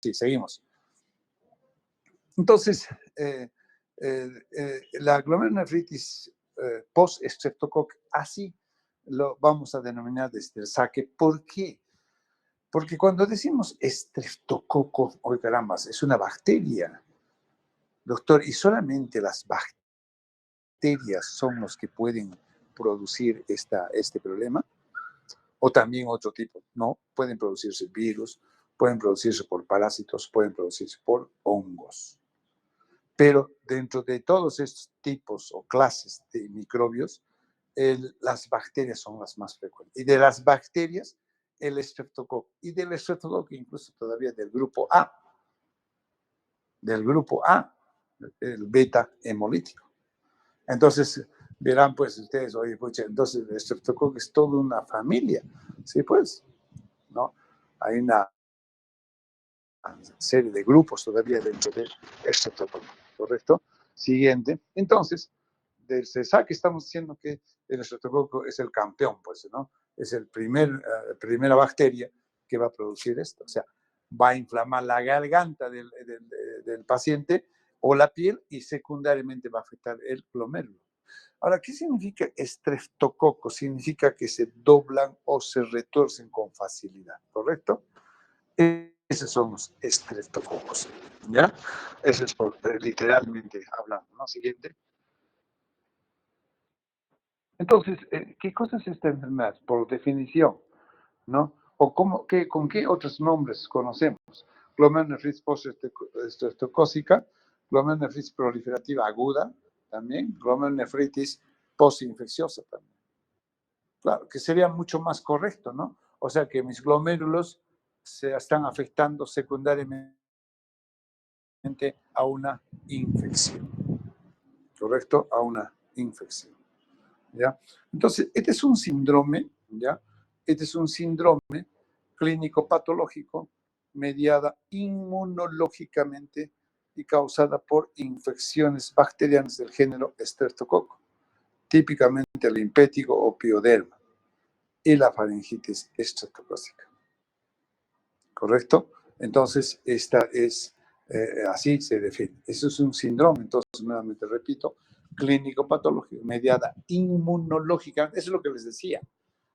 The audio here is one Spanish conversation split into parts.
Sí, seguimos. Entonces, la glomerulonefritis post-streptococcus, así lo vamos a denominar desde el saque. ¿Por qué? Porque cuando decimos streptococcus, oye caramba, es una bacteria, doctor, y solamente las bacterias son los que pueden producir este problema, o también otro tipo, ¿no? Pueden producirse virus, pueden producirse por parásitos, pueden producirse por hongos. Pero dentro de todos estos tipos o clases de microbios, las bacterias son las más frecuentes. Y de las bacterias, el estreptococo. Y del estreptococo incluso todavía del grupo A. El beta hemolítico. Entonces, verán pues ustedes, oye, pucha, entonces el estreptococo es toda una familia. Sí, pues, ¿no? Hay una serie de grupos todavía dentro del estreptococo, ¿correcto? Siguiente. Entonces, del CESAC estamos diciendo que el estreptococo es el campeón, pues, ¿no? Es el primera bacteria que va a producir esto. O sea, va a inflamar la garganta del paciente o la piel y secundariamente va a afectar el glomérulo. Ahora, ¿qué significa estreptococo? Significa que se doblan o se retuercen con facilidad, ¿correcto? Esos son los estreptococos, ¿ya? Eso es literalmente hablando, ¿no? Siguiente. Entonces, ¿qué cosa es esta enfermedad? Por definición, ¿no? O con qué otros nombres conocemos. Glomerulonefritis post-estreptocócica, glomerulonefritis proliferativa aguda, también, glomerulonefritis postinfecciosa también. Claro, que sería mucho más correcto, ¿no? O sea, que mis glomérulos se están afectando secundariamente a una infección, ¿correcto? A una infección. ¿Ya? Entonces, este es un síndrome, ¿ya? Este es un síndrome clínico patológico mediada inmunológicamente y causada por infecciones bacterianas del género Streptococcus, típicamente el impétigo o pioderma y la faringitis estreptocócica. ¿Correcto? Entonces, esta es, así se define. Eso es un síndrome, entonces, nuevamente repito, clínico-patológico, mediada inmunológica. Eso es lo que les decía.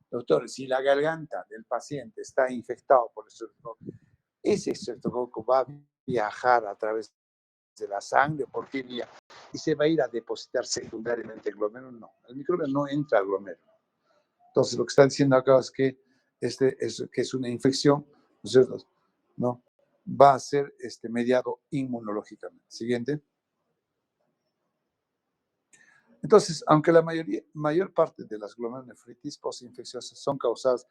Doctores, si la garganta del paciente está infectado por el estreptococo, ese estreptococo va a viajar a través de la sangre por qué vía y se va a ir a depositar secundariamente el glomérulo. No, el microbio no entra al glomérulo. Entonces, lo que están diciendo acá es que, que es una infección, ¿no es cierto? ¿No? Va a ser mediado inmunológicamente. Siguiente. Entonces, aunque la mayor parte de las glomerulonefritis postinfecciosas son causadas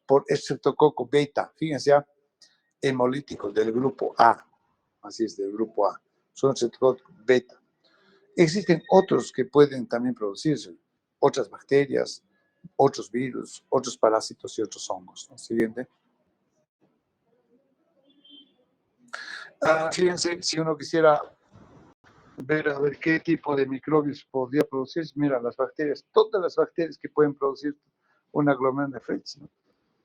por estreptococo beta, fíjense ya, hemolíticos del grupo A, así es, del grupo A, son estreptococo beta. Existen otros que pueden también producirse, otras bacterias, otros virus, otros parásitos y otros hongos, ¿no? Siguiente. Fíjense, si uno quisiera ver a ver qué tipo de microbios podría producirse, mira, las bacterias, todas las bacterias que pueden producir una glomerulonefritis, ¿no?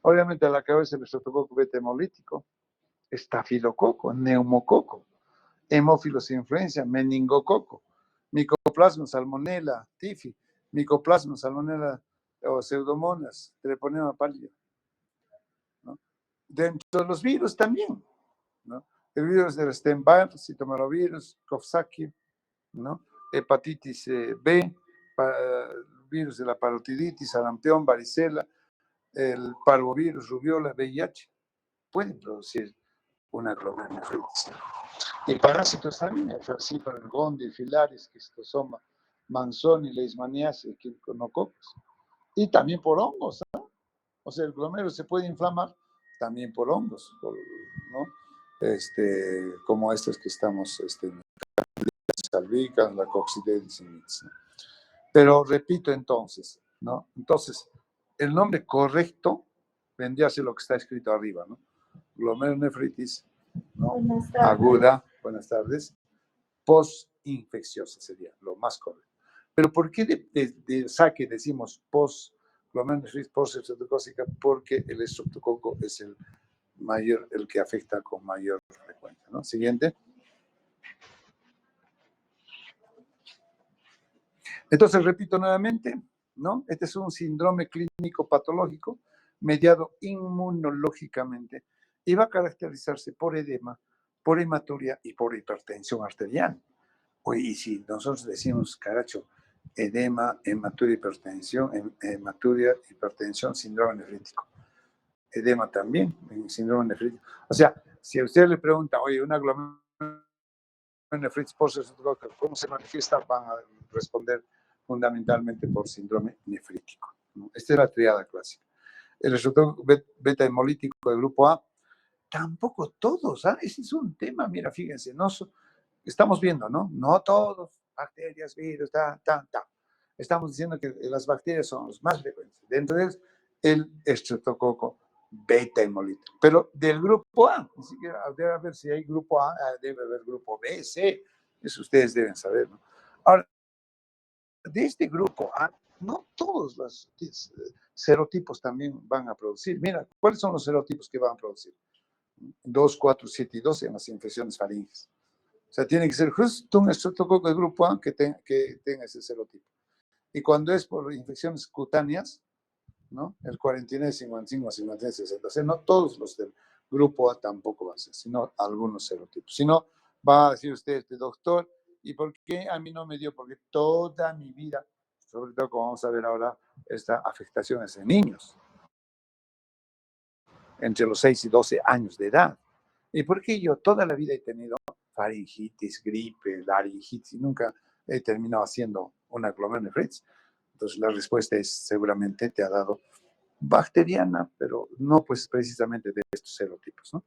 Obviamente a la cabeza del estreptococo beta hemolítico, estafilococo, neumococo, hemófilos influenza, meningococo, micoplasma, salmonella, tifi, micoplasma, salmonella o pseudomonas, treponema pálida, ¿no? Dentro de los virus también, ¿no? El virus del Epstein-Barr, citomegalovirus, Coxsackie, ¿no? Hepatitis B, virus de la parotiditis, sarampión, varicela, el parvovirus, rubiola, VIH, pueden producir una glomerulonefritis. Y parásitos también, Falciparum, Gondii, Filaris, Schistosoma, Manzoni, Leishmaniasis, Quinquenococos. Y también por hongos, ¿no? O sea, el glomérulo se puede inflamar también por hongos, ¿no? Como estos que estamos, salvicas, la Coccidioides mitis, ¿no? Pero repito entonces, ¿no? Entonces, el nombre correcto vendría a ser lo que está escrito arriba, ¿no? Glomerulonefritis, ¿no? Aguda, buenas tardes, postinfecciosa sería lo más correcto. Pero ¿por qué de saque decimos glomerulonefritis postestreptocócica? Porque el estreptococo es el mayor, el que afecta con mayor frecuencia, ¿no? Siguiente. Entonces, repito nuevamente, ¿no? Este es un síndrome clínico patológico mediado inmunológicamente y va a caracterizarse por edema, por hematuria y por hipertensión arterial. Oye, y si nosotros decimos, caracho, edema, hematuria, hipertensión, síndrome nefrítico. Edema también, síndrome nefrítico. O sea, si a usted le pregunta, oye, una glomerulonefritis post-estructural, ¿cómo se manifiesta? Van a responder fundamentalmente por síndrome nefrítico, ¿no? Esta es la triada clásica. El estructural beta hemolítico del grupo A, tampoco todos, ¿ah? Ese es un tema, mira, fíjense, no estamos viendo, ¿no? No todos, bacterias, virus, Estamos diciendo que las bacterias son los más frecuentes. Dentro de ellos, el estreptococo beta hemolítico. Pero del grupo A, ni siquiera debe haber, si hay grupo A, debe haber grupo B, C. Eso ustedes deben saber, ¿no? Ahora, de este grupo A, no todos los serotipos también van a producir. Mira, ¿cuáles son los serotipos que van a producir? 2, 4, 7 y 12 en las infecciones faringes. O sea, tiene que ser justo un estreptococo de grupo A que tenga ese serotipo. Y cuando es por infecciones cutáneas, ¿no? El 49, 55, 56, 60. O sea, no todos los del grupo A tampoco van a ser, sino algunos serotipos. Si no, va a decir usted, doctor, ¿y por qué a mí no me dio? Porque toda mi vida, sobre todo como vamos a ver ahora, esta afectación es en niños, entre los 6 y 12 años de edad. ¿Y por qué yo toda la vida he tenido faringitis, gripe, laringitis y nunca he terminado haciendo una glomerulonefritis? Entonces la respuesta es seguramente te ha dado bacteriana, pero no pues precisamente de estos serotipos, ¿no?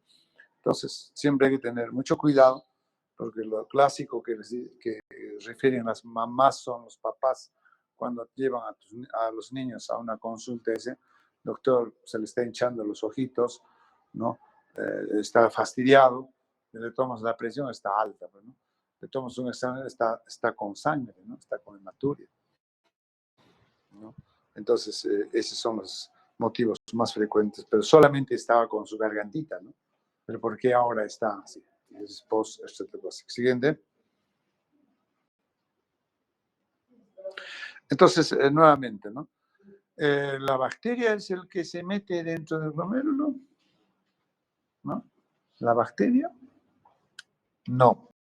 Entonces siempre hay que tener mucho cuidado porque lo clásico que refieren las mamás son los papás cuando llevan a los niños a una consulta, ese doctor se le está hinchando los ojitos, ¿no? Está fastidiado, le tomas la presión, está alta, ¿no? Le tomas un examen, está con sangre, ¿no? Está con hematuria, ¿no? Entonces, esos son los motivos más frecuentes, pero solamente estaba con su gargantita, ¿no? Pero ¿por qué ahora está así? Es post-estreptocócico. Siguiente. Entonces, nuevamente, ¿no? La bacteria es el que se mete dentro del glomérulo, ¿no? La bacteria, no.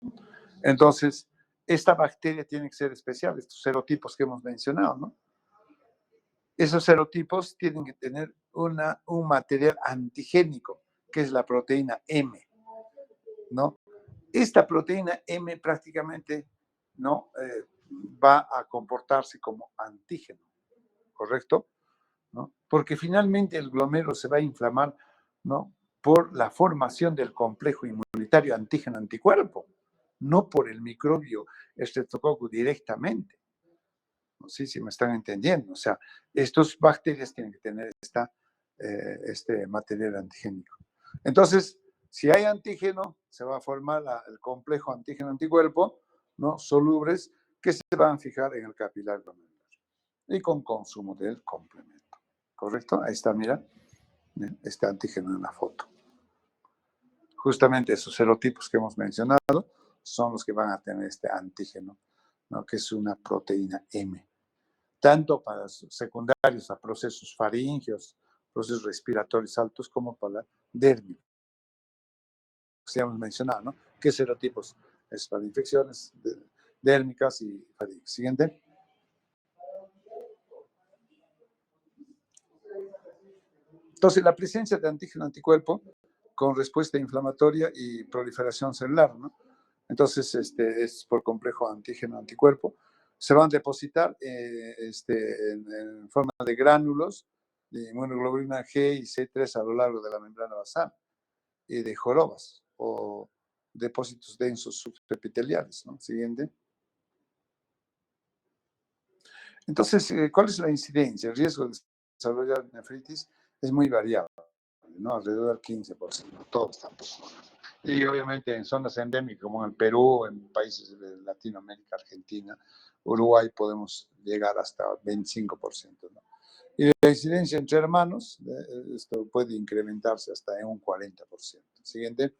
Entonces, esta bacteria tiene que ser especial, estos serotipos que hemos mencionado, ¿no? Esos serotipos tienen que tener un material antigénico, que es la proteína M, ¿no? Esta proteína M prácticamente, ¿no? Va a comportarse como antígeno, ¿correcto? ¿No? Porque finalmente el glomérulo se va a inflamar, ¿no? Por la formación del complejo inmunitario antígeno-anticuerpo, no por el microbio Streptococcus directamente. No sé si me están entendiendo. O sea, estas bacterias tienen que tener este material antigénico. Entonces, si hay antígeno, se va a formar el complejo antígeno-anticuerpo, ¿no? Solubles, que se van a fijar en el capilar glomerular y con consumo del complemento. ¿Correcto? Ahí está, mira, este antígeno en la foto. Justamente esos serotipos que hemos mencionado son los que van a tener este antígeno, ¿no? Que es una proteína M. Tanto para secundarios a procesos faringeos, procesos respiratorios altos, como para dérmicos. Que hemos mencionado, ¿no? ¿Qué serotipos? Es para infecciones dérmicas y faringeas. Siguiente. Entonces, la presencia de antígeno anticuerpo con respuesta inflamatoria y proliferación celular, ¿no? Entonces, es por complejo antígeno-anticuerpo. Se van a depositar en forma de gránulos de inmunoglobulina G y C3 a lo largo de la membrana basal y de jorobas o depósitos densos subepiteliales, ¿no? Siguiente. Entonces, ¿cuál es la incidencia? El riesgo de desarrollar nefritis es muy variable, ¿no? Alrededor del 15%, todos estamos. Y obviamente en zonas endémicas como en el Perú, en países de Latinoamérica, Argentina, Uruguay, podemos llegar hasta 25%, ¿no? Y la incidencia entre hermanos, esto puede incrementarse hasta en un 40%. Siguiente.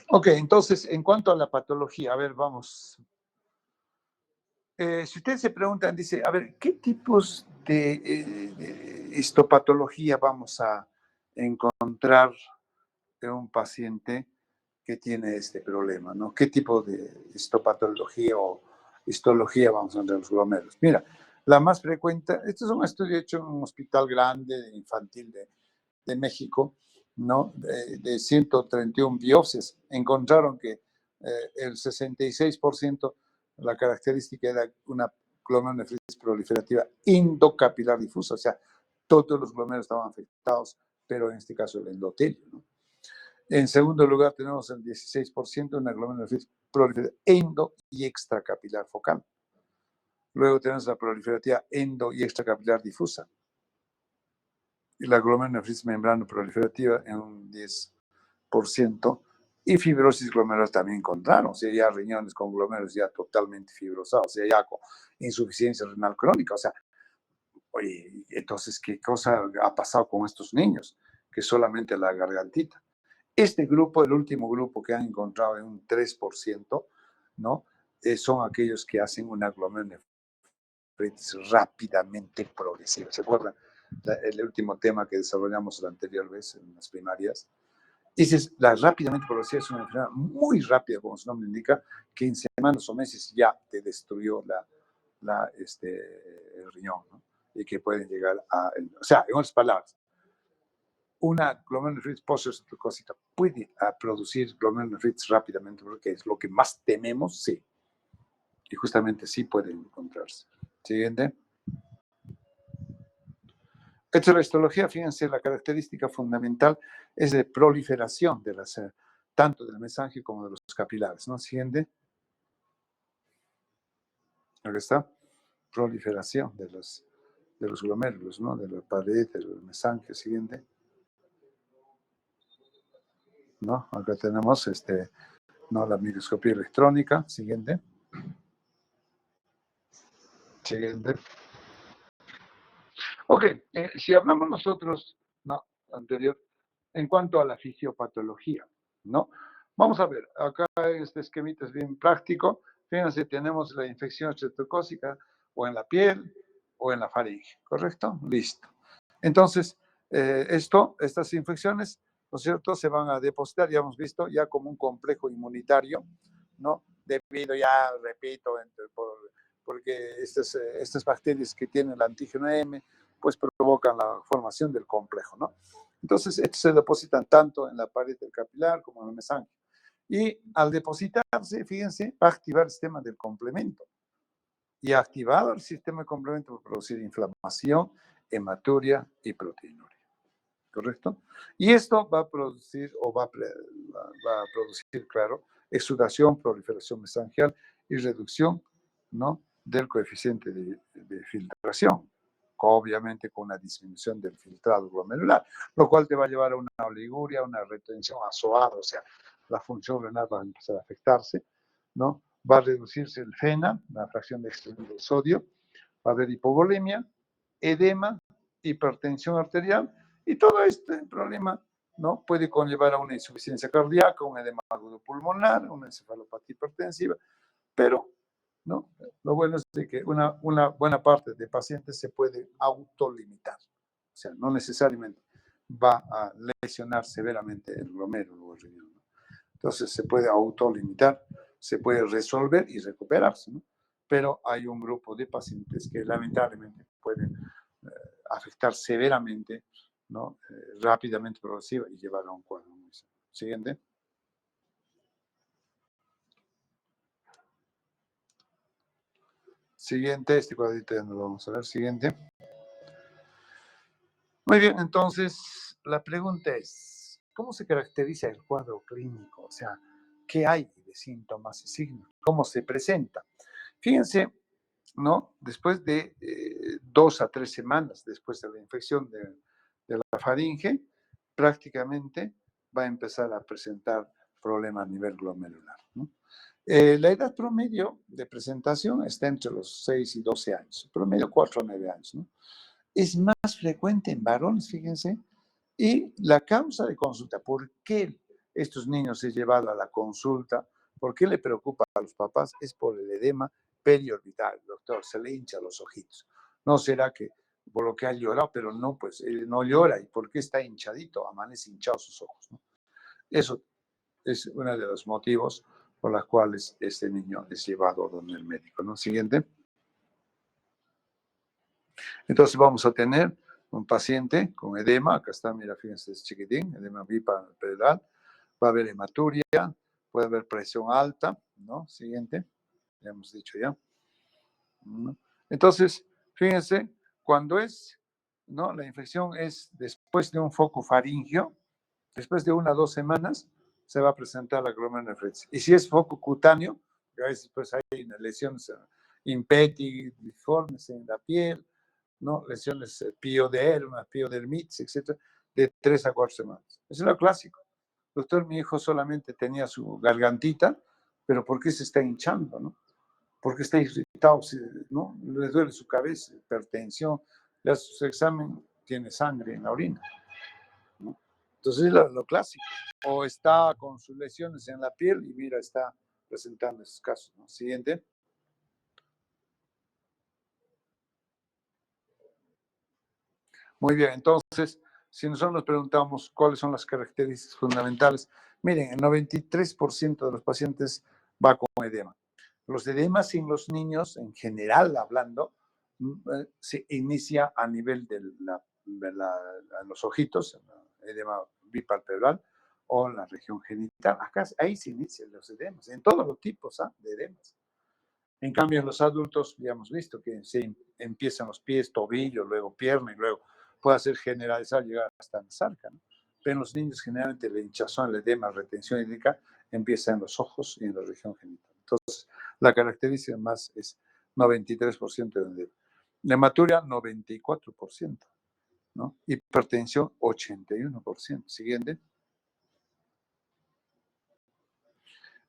Ok, entonces, en cuanto a la patología, a ver, vamos. Si ustedes se preguntan, dice, a ver, ¿qué tipos de histopatología vamos a encontrar en un paciente que tiene este problema, ¿no? ¿Qué tipo de histopatología o histología vamos a encontrar en los glomérulos? Mira, la más frecuente, este es un estudio hecho en un hospital grande infantil de México, ¿no? De 131 biopsias, encontraron que el 66%, la característica era una glomerulonefritis proliferativa endocapilar difusa, o sea, todos los glomérulos estaban afectados, pero en este caso el endotelio, ¿no? En segundo lugar, tenemos el 16% una glomerulonefritis proliferativa endo y extracapilar focal. Luego tenemos la proliferativa endo y extracapilar difusa. Y la glomerulonefritis membrana proliferativa en un 10%. Y fibrosis glomerular también encontraron. O sea, ya riñones con glomérulos ya totalmente fibrosados, o sea, ya con insuficiencia renal crónica. O sea, oye, entonces, ¿qué cosa ha pasado con estos niños? Que solamente la gargantita. Este grupo, el último grupo que han encontrado en un 3%, ¿no? Son aquellos que hacen una glomerulonefritis rápidamente progresiva. ¿Se acuerdan? El último tema que desarrollamos la anterior vez en las primarias. Dices, la rápidamente progresiva es una enfermedad muy rápida, como su nombre indica, que en semanas o meses ya te destruyó el riñón, ¿no? Y que pueden llegar a, o sea, en otras palabras, una glomerulonefritis posteostrocócica puede producir glomerulonefritis rápidamente, porque es lo que más tememos, sí. Y justamente sí puede encontrarse. Siguiente. Esta es la histología, fíjense, la característica fundamental es de proliferación de las, tanto del mesangio como de los capilares, ¿no? Siguiente. Aquí está. Proliferación de los glomérulos, ¿no? De la pared, del mesangio. Siguiente. ¿No? Acá tenemos ¿no? La microscopía electrónica. Siguiente. Siguiente. Ok, si hablamos nosotros, no, anterior, en cuanto a la fisiopatología, ¿no? Vamos a ver, acá este esquemita es bien práctico. Fíjense, tenemos la infección estreptocócica o en la piel o en la faringe, ¿correcto? Listo. Entonces, estas infecciones, ¿no es cierto?, se van a depositar, ya hemos visto, ya como un complejo inmunitario, ¿no? Debido ya, repito, porque estas bacterias que tienen el antígeno M, pues provocan la formación del complejo, ¿no? Entonces, estos se depositan tanto en la pared del capilar como en el mesangio. Y al depositarse, fíjense, va a activar el sistema del complemento. Y activado el sistema de complemento va a producir inflamación, hematuria y proteinuria. ¿Correcto? Y esto va a producir, va a producir, claro, exudación, proliferación mesangial y reducción, ¿no?, del coeficiente de filtración, obviamente con una disminución del filtrado glomerular, lo cual te va a llevar a una oliguria, una retención azoada, o sea, la función renal va a empezar a afectarse, ¿no? Va a reducirse el FeNA, la fracción de extracción del sodio, va a haber hipovolemia, edema, hipertensión arterial, y todo este problema, ¿no?, puede conllevar a una insuficiencia cardíaca, un edema agudo pulmonar, una encefalopatía hipertensiva, pero, ¿no?, lo bueno es de que una buena parte de pacientes se puede autolimitar. O sea, no necesariamente va a lesionar severamente el glomérulo o el riñón, ¿no? Entonces se puede autolimitar, se puede resolver y recuperarse, ¿no? Pero hay un grupo de pacientes que lamentablemente pueden afectar severamente, ¿no?, rápidamente progresiva y llevar a un cuadro muy severo. Siguiente. Siguiente, este cuadrito ya no lo vamos a ver. Siguiente. Muy bien, entonces la pregunta es, ¿cómo se caracteriza el cuadro clínico? O sea, ¿qué hay de síntomas y signos? ¿Cómo se presenta? Fíjense, ¿no? Después de 2 a 3 semanas después de la infección de la faringe, prácticamente va a empezar a presentar problemas a nivel glomerular, ¿no? La edad promedio de presentación está entre los 6 y 12 años, promedio 4 a 9 años, ¿no? Es más frecuente en varones, fíjense, y la causa de consulta, ¿por qué estos niños se llevan a la consulta? ¿Por qué le preocupa a los papás? Es por el edema periorbital, doctor, se le hincha los ojitos. ¿No será que por lo que ha llorado? Pero no, pues él no llora. ¿Y por qué está hinchadito? Amanece hinchado sus ojos, ¿no? Eso es uno de los motivos por los cuales este niño es llevado donde el médico, ¿no? Siguiente. Entonces vamos a tener un paciente con edema, acá está, mira, fíjense, es chiquitín, edema biparenteral, va a haber hematuria, puede haber presión alta, ¿no? Siguiente, ya hemos dicho ya. ¿No? Entonces, fíjense, cuando es, ¿no? La infección es después de un foco faríngeo, después de 1 a 2 semanas, se va a presentar la glomerulonefritis. Y si es foco cutáneo, a veces pues hay lesiones impetiformes en la piel, ¿no? Lesiones piodermas, piodermitis, etcétera, de 3 a 4 semanas. Eso es lo clásico. Doctor, mi hijo solamente tenía su gargantita, pero ¿por qué se está hinchando, no? ¿Por qué está irritado, no? Le duele su cabeza, hipertensión, le hace su examen, tiene sangre en la orina, ¿no? Entonces es lo clásico. O está con sus lesiones en la piel y mira, está presentando esos casos, ¿no? Siguiente. Muy bien, entonces, si nosotros nos preguntamos cuáles son las características fundamentales, miren, el 93% de los pacientes va con edema. Los edemas en los niños, en general hablando, se inicia a nivel de los ojitos, edema bipalpebral, o la región genital. Acá, ahí se inician los edemas, en todos los tipos de edemas. En cambio, en los adultos ya hemos visto que se empiezan los pies, tobillo, luego pierna y luego puede ser generalizado llegar hasta la sarca, ¿no? Pero en los niños generalmente la hinchazón, el edema, la retención hídrica empieza en los ojos y en la región genital. Entonces, la característica más es 93% de edema. La hematuria, 94%, ¿no? Hipertensión, 81%. Siguiente.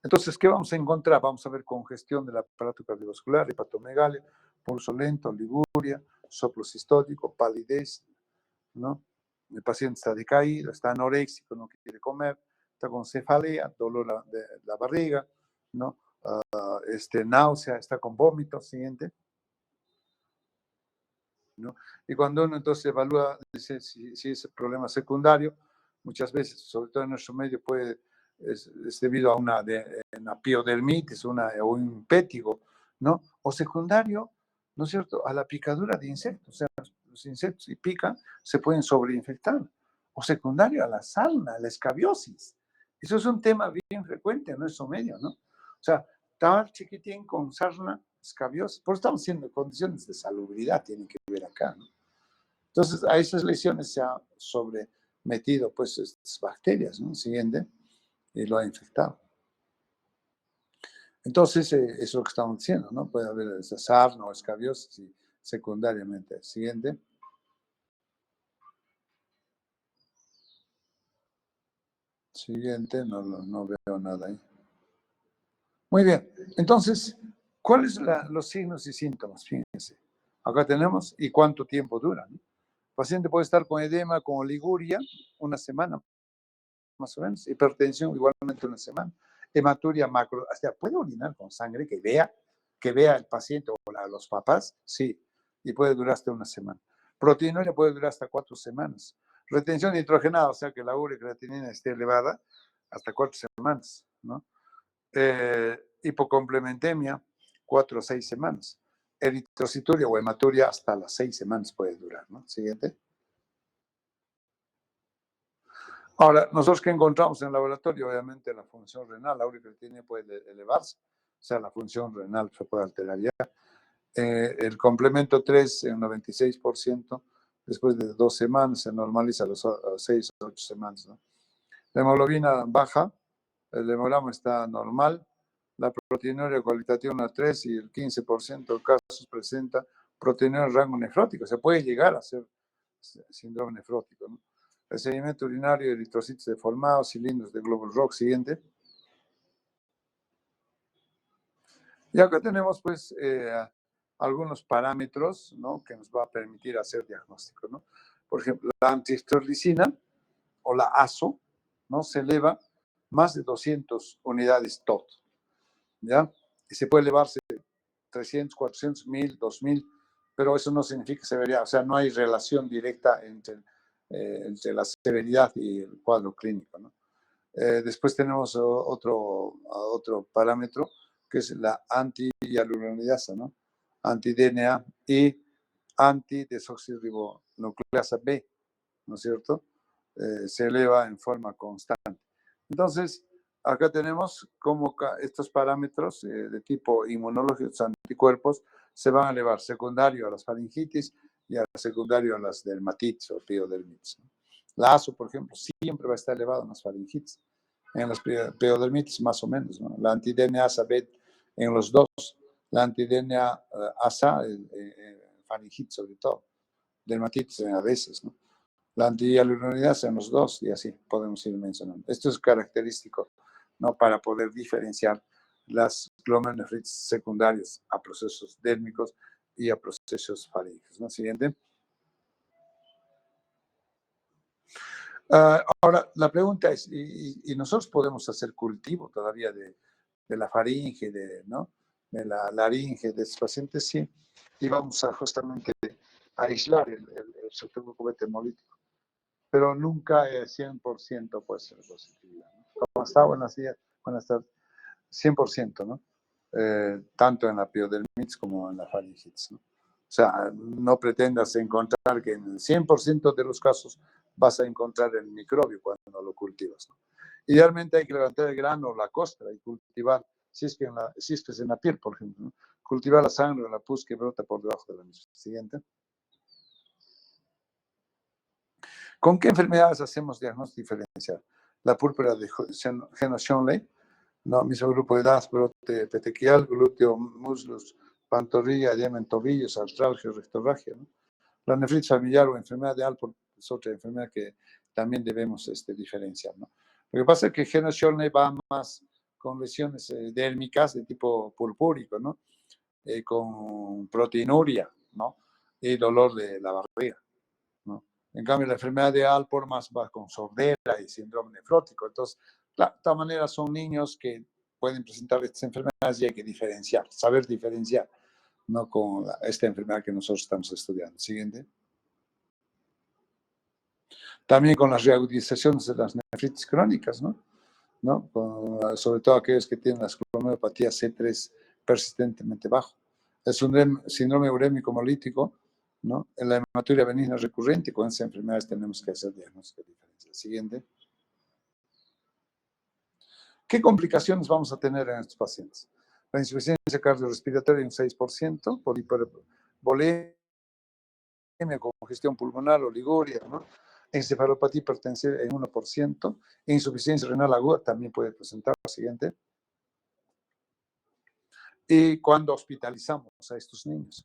Entonces, ¿qué vamos a encontrar? Vamos a ver congestión del aparato cardiovascular, hepatomegalia, pulso lento, liguria, soplo sistólico, palidez, ¿no? El paciente está decaído, está anoréxico, no quiere comer, está con cefalea, dolor de la barriga, ¿no? Náusea, está con vómito, siguiente, ¿no? Y cuando uno entonces evalúa dice, si es problema secundario, muchas veces, sobre todo en nuestro medio, es debido a una piodermitis, o un pétigo, ¿no? O secundario, ¿no es cierto?, a la picadura de insectos. O sea, los insectos si pican se pueden sobreinfectar. O secundario a la sarna, a la escabiosis. Eso es un tema bien frecuente en nuestro medio, ¿no? O sea, estar chiquitín con sarna, escabiosis. Por eso estamos haciendo condiciones de salubridad, tienen que ver acá, ¿no? Entonces, a esas lesiones se ha sobremetido, pues, estas bacterias, ¿no? Siguiente, y lo ha infectado. Entonces, eso es lo que estamos diciendo, ¿no? Puede haber esa sarna o escabiosis y secundariamente. Siguiente. Siguiente, no veo nada ahí. Muy bien. Entonces, ¿cuáles son los signos y síntomas? Fíjense. Acá tenemos y cuánto tiempo dura, ¿no? El paciente puede estar con edema, con oliguria, 1 semana más o menos, hipertensión igualmente 1 semana, hematuria macro, hasta puede orinar con sangre que vea el paciente o los papás, sí, y puede durar hasta 1 semana. Proteinuria puede durar hasta 4 semanas. Retención nitrogenada, o sea que la urea y creatinina esté elevada, hasta 4 semanas, ¿no? Hipocomplementemia, 4 a 6 semanas. Eritrocituria o hematuria hasta las 6 semanas puede durar, ¿no? Siguiente. Ahora, nosotros que encontramos en el laboratorio, obviamente la función renal, la ureacreatinina puede elevarse, o sea, la función renal se puede alterar ya. El complemento 3 en 96%, después de 2 semanas se normaliza a las 6 o 8 semanas, ¿no? La hemoglobina baja, el hemograma está normal, la proteinuria cualitativa 1 a 3 y el 15% de casos presenta proteinuria en rango nefrótico, se puede llegar a ser síndrome nefrótico, ¿no? El seguimiento urinario, eritrocitos deformados, cilindros de globos rojo, siguiente. Y acá tenemos, pues, algunos parámetros, ¿no?, que nos va a permitir hacer diagnóstico, ¿no? Por ejemplo, la antihistorlicina o la ASO, ¿no?, se eleva más de 200 unidades TOT, ¿ya? Y se puede elevarse 300, 400, 1000, 2000, pero eso no significa severidad, o sea, no hay relación directa entre la severidad y el cuadro clínico, ¿no? Después tenemos otro parámetro que es la anti-hialuronidasa, ¿no? Anti-DNA y anti-desoxirribonucleasa B, ¿no es cierto? Se eleva en forma constante. Entonces, acá tenemos cómo estos parámetros de tipo inmunológicos, anticuerpos, se van a elevar secundario a las faringitis y secundario a las dermatitis o piodermitis, ¿no? La ASO, por ejemplo, siempre va a estar elevada en las faringitis, en las piodermitis más o menos, ¿no? La anti-DNA B en los dos, la anti-DNA ASA en faringitis sobre todo, dermatitis a veces, ¿no? La antihialuronidasa en los dos, y así podemos ir mencionando. Esto es característico, ¿no?, para poder diferenciar las glomerulonefritis secundarias a procesos dérmicos y a procesos faríngicos, ¿no? Siguiente. Ahora, la pregunta es, ¿y nosotros podemos hacer cultivo todavía de la faringe, ¿no?, de la laringe de estos pacientes? Sí, y vamos a justamente aislar el estreptococcus hemolítico, pero nunca es 100% puede ser positividad, ¿no? ¿Cómo está? Buenos días, buenas tardes. 100%, ¿no? Tanto en la piodermitis como en la faringitis, ¿no? O sea, no pretendas encontrar que en el 100% de los casos vas a encontrar el microbio cuando lo cultivas, ¿no? Idealmente hay que levantar el grano o la costra y cultivar, si es que es en la piel, por ejemplo, ¿no?, cultivar la sangre o la pus que brota por debajo de la misma. Siguiente. ¿Con qué enfermedades hacemos diagnóstico diferencial? La púrpura de Heno-Schönlein, ¿no?, mismo grupo de edad, brote petequial, glúteo, muslos, pantorrilla, edema en tobillos, artralgia, rectorragia, ¿no? La nefritis familiar o enfermedad de Alport es otra enfermedad que también debemos diferenciar, ¿no? Lo que pasa es que Heno-Schönlein va más con lesiones dérmicas de tipo purpúrico, ¿no? Con proteinuria, ¿no?, y dolor de la barriga, ¿no? En cambio, la enfermedad de Alport más va con sordera y síndrome nefrótico. Entonces, de todas maneras, son niños que pueden presentar estas enfermedades y hay que diferenciar, saber diferenciar, no con esta enfermedad que nosotros estamos estudiando. Siguiente. También con las reagudizaciones de las nefritis crónicas, ¿no? Sobre todo aquellos que tienen la glomerulopatía C3 persistentemente bajo. El síndrome urémico hemolítico, ¿no?, en la hematuria benigna recurrente, con esas enfermedades tenemos que hacer diagnóstico diferencial. Siguiente. ¿Qué complicaciones vamos a tener en estos pacientes? La insuficiencia cardiorrespiratoria en 6%, por hipervolemia, congestión pulmonar, oliguria, ¿no?, encefalopatía hipertensiva en 1%, insuficiencia renal aguda también puede presentar. Siguiente. Y cuando hospitalizamos a estos niños,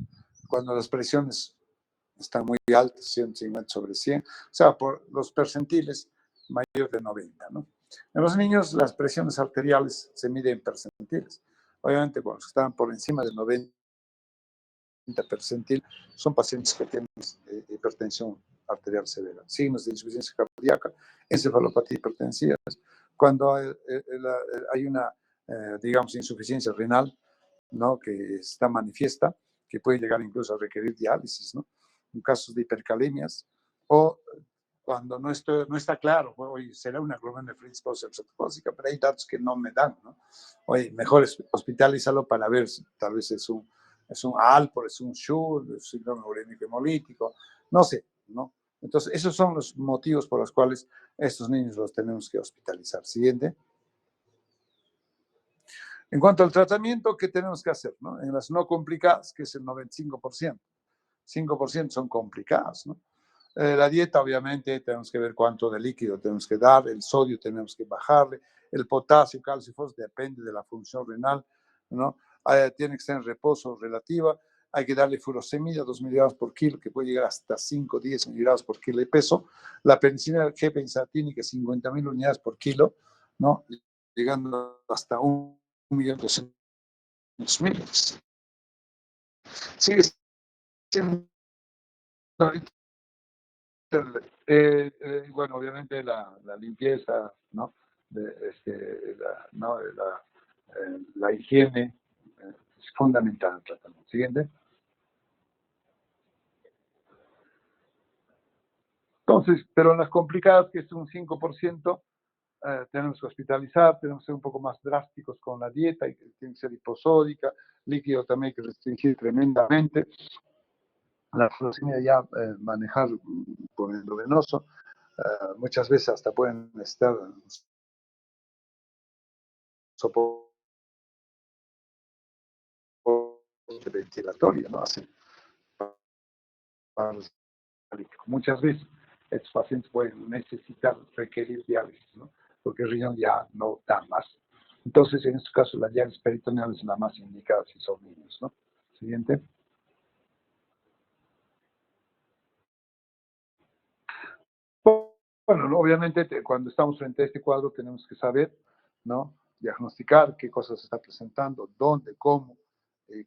cuando las presiones están muy altas, 150/100, o sea, por los percentiles mayor de 90, ¿no? En los niños las presiones arteriales se miden en percentiles. Obviamente, cuando están por encima de 90 percentil, son pacientes que tienen hipertensión arterial severa, signos de insuficiencia cardíaca, encefalopatía hipertensiva. Cuando hay una, digamos, insuficiencia renal, ¿no?, que está manifiesta, que puede llegar incluso a requerir diálisis, ¿no?, en casos de hipercalemias, o cuando no está claro, oye, será una glomerulonefritis post-septicósica, pero hay datos que no me dan, ¿no? Oye, mejor hospitalízalo para ver si tal vez es un Alport, es un SHUL, es un síndrome urémico hemolítico, no sé, ¿no? Entonces, esos son los motivos por los cuales estos niños los tenemos que hospitalizar. Siguiente. En cuanto al tratamiento, ¿qué tenemos que hacer, no? En las no complicadas, que es el 95%, 5% son complicadas, ¿no? La dieta, obviamente, tenemos que ver cuánto de líquido tenemos que dar, el sodio tenemos que bajarle, el potasio, calcio y fósforo, depende de la función renal, ¿no? Tiene que estar en reposo relativa, hay que darle furosemida, 2 miligramos por kilo, que puede llegar hasta 5, 10 miligramos por kilo de peso. La penicilina G-benzatínica, 50.000 unidades por kilo, ¿no? Llegando hasta 1.200.000. Sigue siendo bueno, obviamente la limpieza, ¿no? La higiene es fundamental en el tratamiento. Siguiente. Entonces, pero en las complicadas, que es un 5%, tenemos que hospitalizar, tenemos que ser un poco más drásticos con la dieta, y tiene que ser hiposódica, líquido también hay que restringir tremendamente. La furosemida ya manejar por endovenoso, muchas veces hasta pueden estar soporte ventilatorio, ¿no? Así, muchas veces estos pacientes pueden necesitar requerir diálisis, ¿no? Porque el riñón ya no da más. Entonces, en este caso, la diálisis peritoneal es la más indicada si son niños, ¿no? Siguiente. Bueno, obviamente cuando estamos frente a este cuadro tenemos que saber, ¿no? Diagnosticar qué cosas se está presentando, dónde, cómo,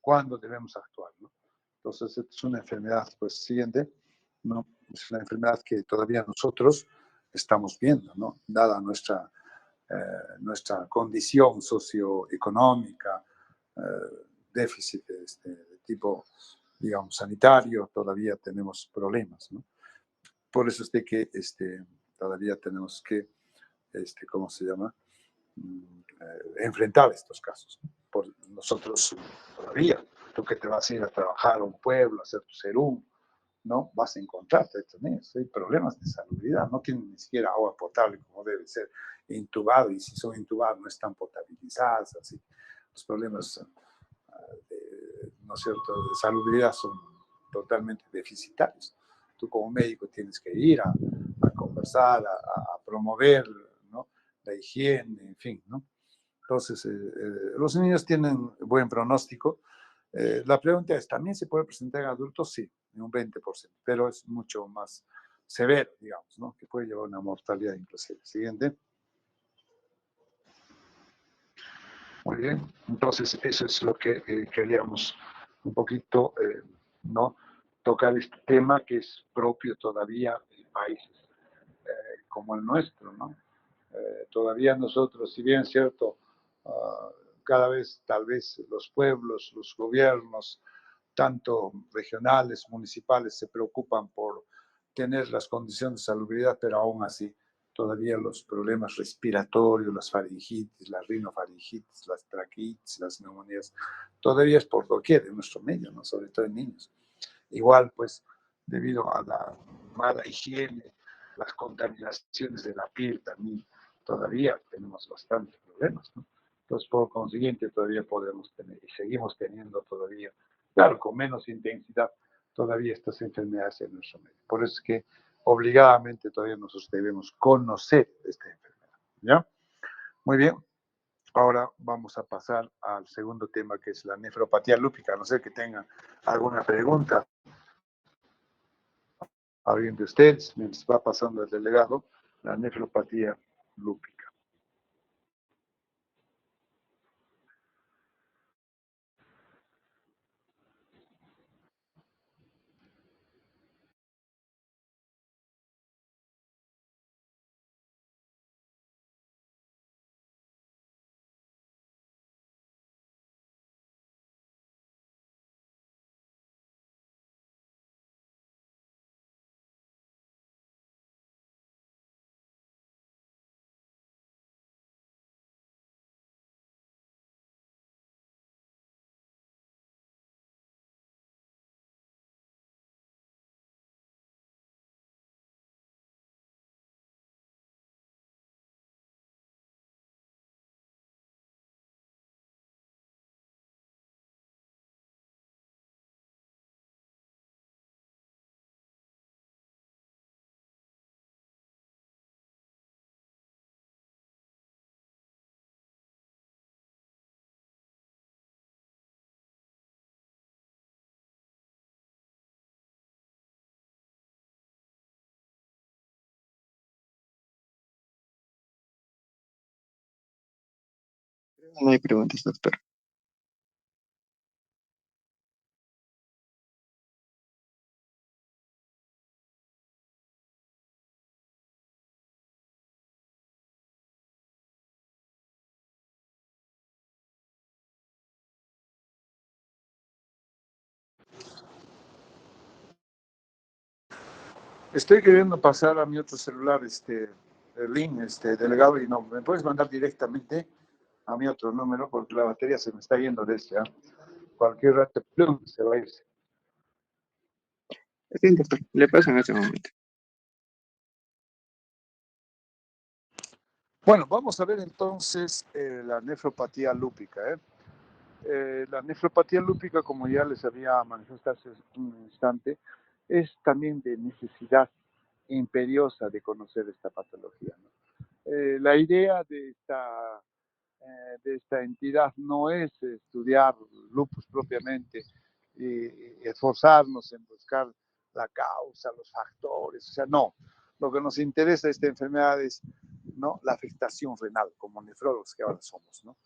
cuándo debemos actuar, ¿no? Entonces, es una enfermedad, pues, siguiente, ¿no? Es una enfermedad que todavía nosotros estamos viendo, ¿no? Dada nuestra condición socioeconómica, déficit de tipo, digamos, sanitario, todavía tenemos problemas, ¿no? Por eso es de que todavía tenemos que, ¿cómo se llama? Enfrentar estos casos, ¿no? Por nosotros todavía, tú que te vas a ir a trabajar a un pueblo, a hacer tu serum, ¿no? Vas a encontrarte también, hay problemas de salubridad, no tienen ni siquiera agua potable como debe ser, intubado, y si son intubados no están potabilizadas, así. Los problemas, ¿no es cierto?, de salubridad son totalmente deficitarios. Tú como médico tienes que ir a conversar, a promover, ¿no?, la higiene, en fin, ¿no? Entonces, los niños tienen buen pronóstico. La pregunta es, ¿también se puede presentar en adultos? Sí, en un 20%, pero es mucho más severo, digamos, ¿no? Que puede llevar a una mortalidad inclusive. Siguiente. Muy bien, entonces eso es lo que queríamos un poquito, ¿no? Tocar este tema que es propio todavía de países como el nuestro, ¿no? Todavía nosotros, si bien es cierto, uh, cada vez tal vez los pueblos, los gobiernos, tanto regionales, municipales, se preocupan por tener las condiciones de salubridad, pero aún así todavía los problemas respiratorios, las faringitis, las rinofaringitis, las traquitis, las neumonías, todavía es por doquier en nuestro medio, ¿no? Sobre todo en niños. Igual, pues, debido a la mala higiene, las contaminaciones de la piel también, todavía tenemos bastantes problemas, ¿no? Entonces, por consiguiente, todavía podemos tener y seguimos teniendo todavía, claro, con menos intensidad, todavía estas enfermedades en nuestro medio. Por eso es que obligadamente todavía nosotros debemos conocer esta enfermedad, ¿ya? Muy bien. Ahora vamos a pasar al segundo tema, que es la nefropatía lúpica. A no ser que tengan alguna pregunta alguien de ustedes, mientras va pasando el delegado, la nefropatía lúpica. No hay preguntas, doctor. Estoy queriendo pasar a mi otro celular, el link, delegado, y no, me puedes mandar directamente a mi otro número porque la batería se me está yendo de este, ¿ah? Cualquier rato, plum, se va a ir. Sí, doctor, le paso en este momento. Bueno, vamos a ver entonces la nefropatía lúpica, ¿eh? La nefropatía lúpica, como ya les había manifestado hace un instante, es también de necesidad imperiosa de conocer esta patología, ¿no? La idea de esta entidad no es estudiar lupus propiamente y esforzarnos en buscar la causa, los factores, o sea, no. Lo que nos interesa de esta enfermedad es, ¿no?, la afectación renal, como nefrólogos que ahora somos, ¿no?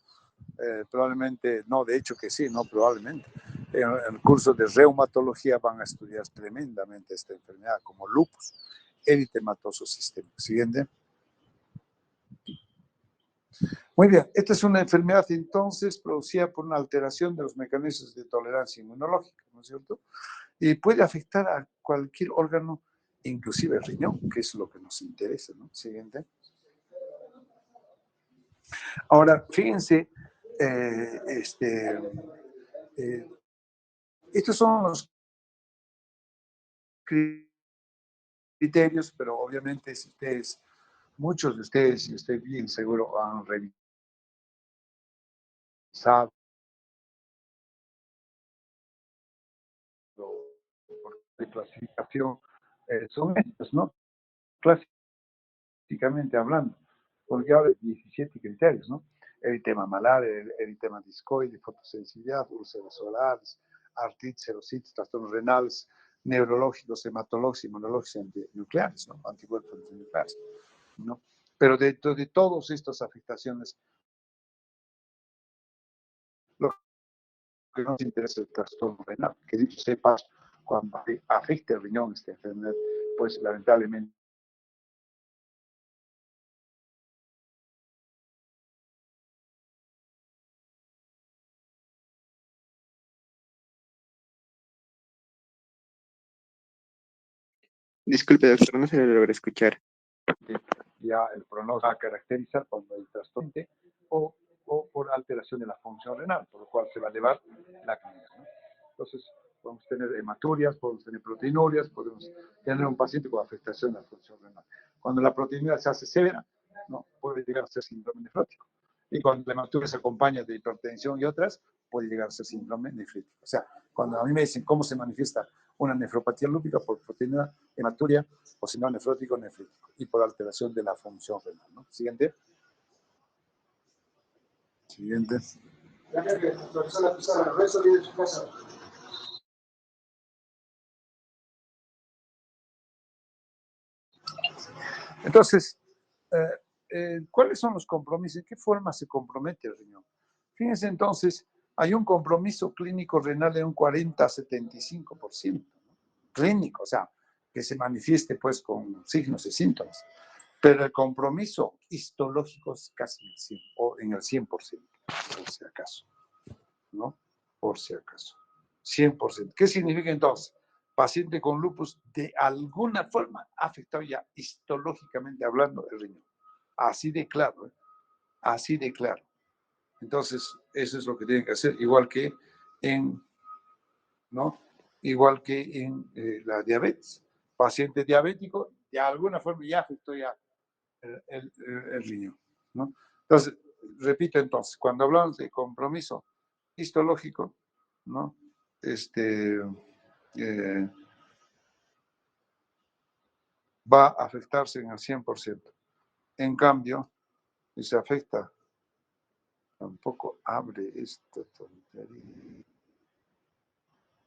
Probablemente, no, de hecho que sí, no, probablemente. En el curso de reumatología van a estudiar tremendamente esta enfermedad como lupus eritematoso sistémico. Siguiente. Muy bien, esta es una enfermedad entonces producida por una alteración de los mecanismos de tolerancia inmunológica, ¿no es cierto? Y puede afectar a cualquier órgano, inclusive el riñón, que es lo que nos interesa, ¿no? Siguiente. Ahora, fíjense, eh, estos son los criterios, pero obviamente si ustedes, muchos de ustedes, y estoy bien seguro, han revisado de clasificación, son estos, ¿no? Clásicamente hablando, porque habla de 17 criterios, ¿no? Eritema malar, eritema discoide, fotosensibilidad, úlceras solares, artritis, serositis, trastornos renales, neurológicos, hematológicos, inmunológicos, nucleares, ¿no? Anticuerpos nucleares, ¿no? Pero dentro de todas estas afectaciones, lo que nos interesa es el trastorno renal, que dicho sea cuando afecta el riñón esta enfermedad, pues lamentablemente Disculpe, doctor, no se le logra escuchar. ya el pronóstico va a caracterizar cuando hay trastorno o, o por alteración de la función renal, por lo cual se va a elevar la clínica, ¿no? Entonces, podemos tener hematurias, podemos tener proteinurias, podemos tener un paciente con afectación de la función renal. Cuando la proteinuria se hace severa, ¿no?, puede llegar a ser síndrome nefrótico. Y cuando la hematuria se acompaña de hipertensión y otras, puede llegar a ser síndrome nefrítico. O sea, cuando a mí me dicen cómo se manifiesta una nefropatía lúpica, por proteína, hematuria, o si no, nefrótico, nefrítico, y por alteración de la función renal, ¿no? Siguiente. Siguiente. Entonces, ¿cuáles son los compromisos? ¿En qué forma se compromete el riñón? Fíjense entonces, hay un compromiso clínico renal de un 40-75%, ¿no? Clínico, o sea, que se manifieste pues con signos y síntomas. Pero el compromiso histológico es casi el 100, o en el 100%, por si acaso, ¿no? Por si acaso. 100%. ¿Qué significa entonces? Paciente con lupus de alguna forma ha afectado ya histológicamente hablando el riñón. Así de claro, ¿eh? Así de claro. Entonces, eso es lo que tienen que hacer, igual que en, ¿no? Igual que en la diabetes. Paciente diabético, de alguna forma ya afectó ya el riñón, ¿no? Entonces, repito entonces, cuando hablamos de compromiso histológico, ¿no? Eh, va a afectarse en el 100%. En cambio, si se afecta, tampoco abre esta tontería.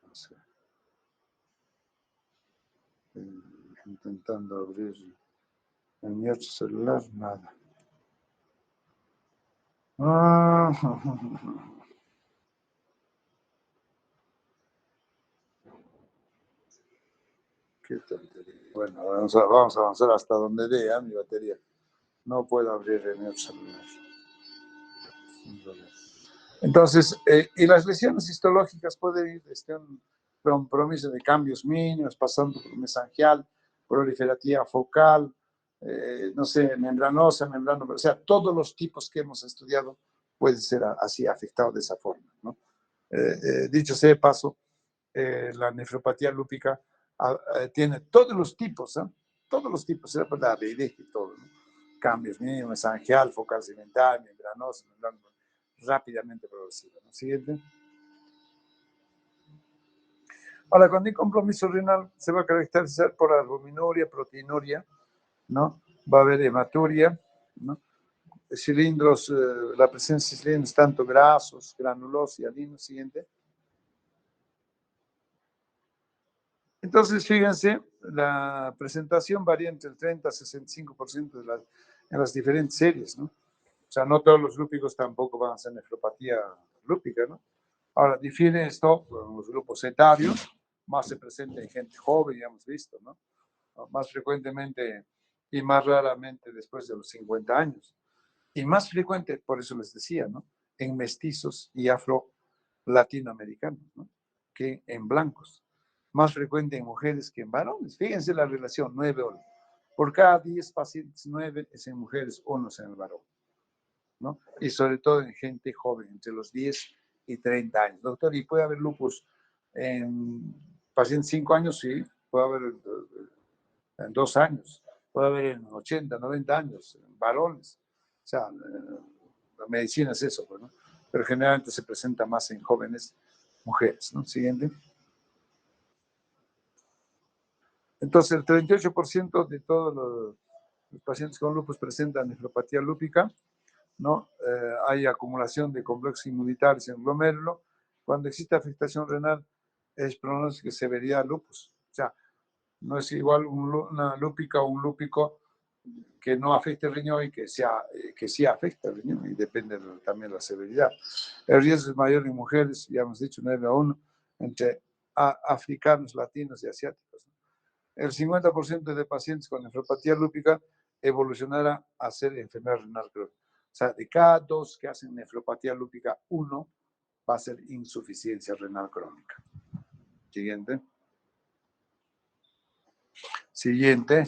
No sé. Intentando abrir en mi otro celular, nada. Ah, qué tontería. Bueno, vamos a avanzar hasta donde dé mi batería. No puedo abrir en el celular. Entonces, y las lesiones histológicas pueden ir desde un compromiso de cambios mínimos, pasando por mesangial, proliferativa focal, no sé, membranosa, o sea, todos los tipos que hemos estudiado pueden ser así afectados de esa forma, ¿no? Dicho sea de paso, la nefropatía lúpica tiene todos los tipos, todos los tipos, será por la BD y todo, ¿no? Cambios mínimos, mesangial, focal segmental, membranosa, rápidamente progresiva, ¿no? Siguiente. Ahora, cuando hay compromiso renal, se va a caracterizar por albuminuria, proteinuria, ¿no? Va a haber hematuria, ¿no? Cilindros, la presencia de cilindros tanto grasos, granulosos y alinos. Siguiente. Entonces, fíjense, la presentación varía entre el 30 a 65% en las diferentes series, ¿no? O sea, no todos los lúpicos tampoco van a ser nefropatía lúpica, ¿no? Ahora, difiere esto con los grupos etarios, más se presenta en gente joven, ya hemos visto, ¿no? Más frecuentemente y más raramente después de los 50 años. Y más frecuente, por eso les decía, ¿no? En mestizos y afro-latinoamericanos, ¿no? Que en blancos. Más frecuente en mujeres que en varones. Fíjense la relación, 9-1. Por cada 10 pacientes, 9 es en mujeres, 1 es en el varón, ¿no? Y sobre todo en gente joven, entre los 10 y 30 años. Doctor, ¿y puede haber lupus en pacientes 5 años? Sí, puede haber en 2 años, puede haber en 80, 90 años, en varones. O sea, la medicina es eso, pues, ¿no? Pero generalmente se presenta más en jóvenes mujeres, ¿no? Siguiente. Entonces, el 38% de todos los pacientes con lupus presentan nefropatía lúpica, ¿no? Hay acumulación de complejos inmunitarios en el glomérulo. Cuando existe afectación renal, es pronóstico de severidad lupus. O sea, no es igual una lúpica o un lúpico que no afecte el riñón y que sí afecta el riñón, y depende también de la severidad. El riesgo es mayor en mujeres, ya hemos dicho, 9-1, entre africanos, latinos y asiáticos. El 50% de pacientes con nefropatía lúpica evolucionará a ser enfermedad renal crónica. O sea, de cada 2 que hacen nefropatía lúpica, 1 va a ser insuficiencia renal crónica. Siguiente. Siguiente,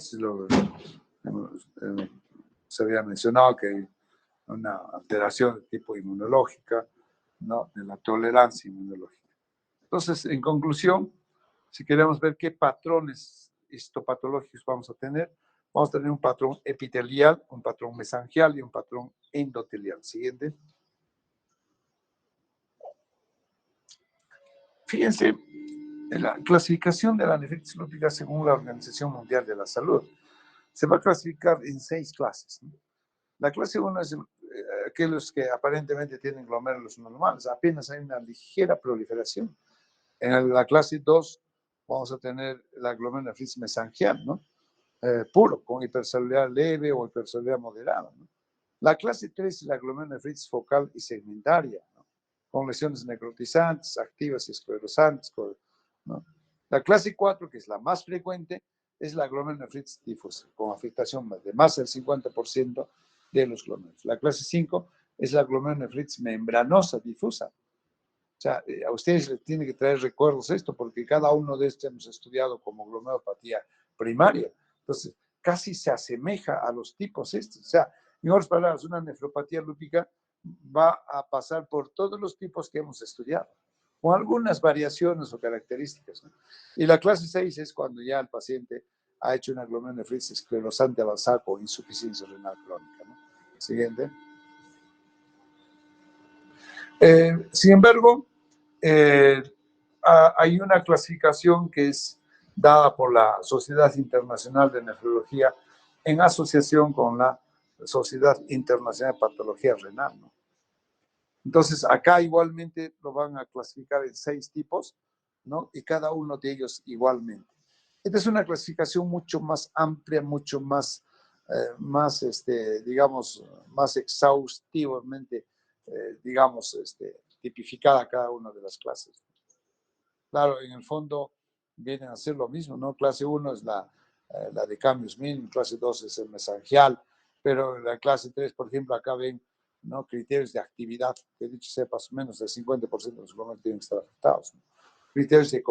se había mencionado que hay una alteración de tipo inmunológica, ¿no? De la tolerancia inmunológica. Entonces, en conclusión, si queremos ver qué patrones histopatológicos vamos a tener un patrón epitelial, un patrón mesangial y un patrón endotelial. Siguiente. Fíjense, en la clasificación de la nefritis lúpica según la Organización Mundial de la Salud, se va a clasificar en 6 clases, ¿no? La clase 1 es aquellos que aparentemente tienen glomérulos normales, apenas hay una ligera proliferación. En la clase 2 vamos a tener la glomerulonefritis mesangial, ¿no? Puro, con hipercelular leve o hipercelular moderada, ¿no? La clase 3 es la glomerulonefritis focal y segmentaria, ¿no? Con lesiones necrotizantes, activas y esclerosantes, ¿no? La clase 4, que es la más frecuente, es la glomerulonefritis difusa, con afectación de más del 50% de los glomérulos. La clase 5 es la glomerulonefritis membranosa difusa. O sea, a ustedes les tiene que traer recuerdos esto, porque cada uno de estos hemos estudiado como glomerulopatía primaria. Entonces, casi se asemeja a los tipos estos. O sea, en otras palabras, una nefropatía lúpica va a pasar por todos los tipos que hemos estudiado, con algunas variaciones o características, ¿no? Y la clase 6 es cuando ya el paciente ha hecho una glomerulonefritis esclerosante avanzada con insuficiencia renal crónica, ¿no? Siguiente. Sin embargo, hay una clasificación que es dada por la Sociedad Internacional de Nefrología en asociación con la Sociedad Internacional de Patología Renal, ¿no? Entonces, acá igualmente lo van a clasificar en 6 tipos, ¿no? Y cada uno de ellos igualmente. Esta es una clasificación mucho más amplia, mucho más, digamos, más exhaustivamente digamos, tipificada cada una de las clases. Claro, en el fondo vienen a ser lo mismo, ¿no? Clase 1 es la de cambios mínimos, clase 2 es el mesangial, pero en la clase 3, por ejemplo, acá ven, ¿no?, criterios de actividad, que dicho sea, más o menos el 50% de los glómerulos tienen que estar afectados, ¿no? Criterios de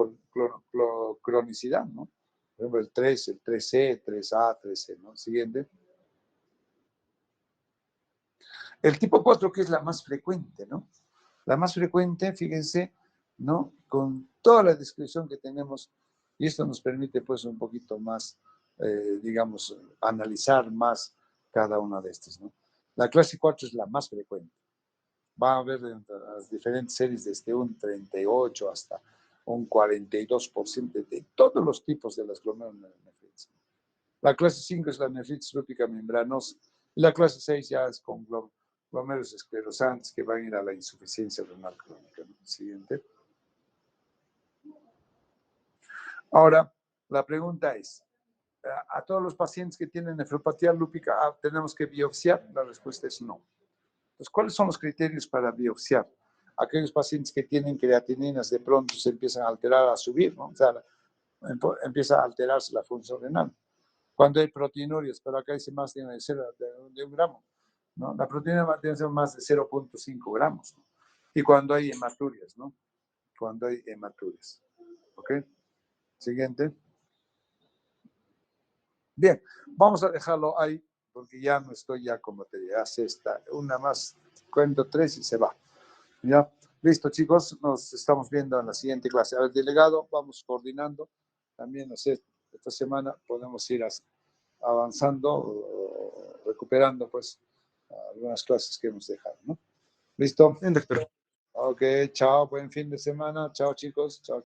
cronicidad, ¿no? Por ejemplo, el 3, el 3C, 3A, 3C, ¿no? Siguiente. El tipo 4, que es la más frecuente, ¿no? La más frecuente, fíjense, ¿no? Con toda la descripción que tenemos, y esto nos permite, pues, un poquito más, digamos, analizar más cada una de estas, ¿no? La clase 4 es la más frecuente. Va a haber las diferentes series desde un 38 hasta un 42% de todos los tipos de las glomerulonefritis. La clase 5 es la nefritis lúpica membranosa, y la clase 6 ya es con glómerulos esclerosantes que van a ir a la insuficiencia renal crónica, ¿no? Siguiente. Ahora, la pregunta es, ¿a todos los pacientes que tienen nefropatía lúpica tenemos que biopsiar? La respuesta es no. Entonces, ¿cuáles son los criterios para biopsiar? Aquellos pacientes que tienen creatininas de pronto se empiezan a alterar, a subir, ¿no? O sea, empieza a alterarse la función renal. Cuando hay proteinurias, pero acá dice más de 1 gramo, ¿no? La proteína tiene que ser más de 0.5 gramos, ¿no? Y cuando hay hematurias, ¿no? Cuando hay hematurias. ¿Ok? Siguiente. Bien, vamos a dejarlo ahí, porque ya no estoy ya como te dije, hace una más, cuento 3 y se va. ¿Ya? Listo, chicos, nos estamos viendo en la siguiente clase. Al delegado, vamos coordinando. También, no sé, esta semana podemos ir avanzando, recuperando, pues, algunas clases que hemos dejado, ¿no? ¿Listo? Bien, doctor. Ok, chao, buen fin de semana. Chao, chicos. Chao.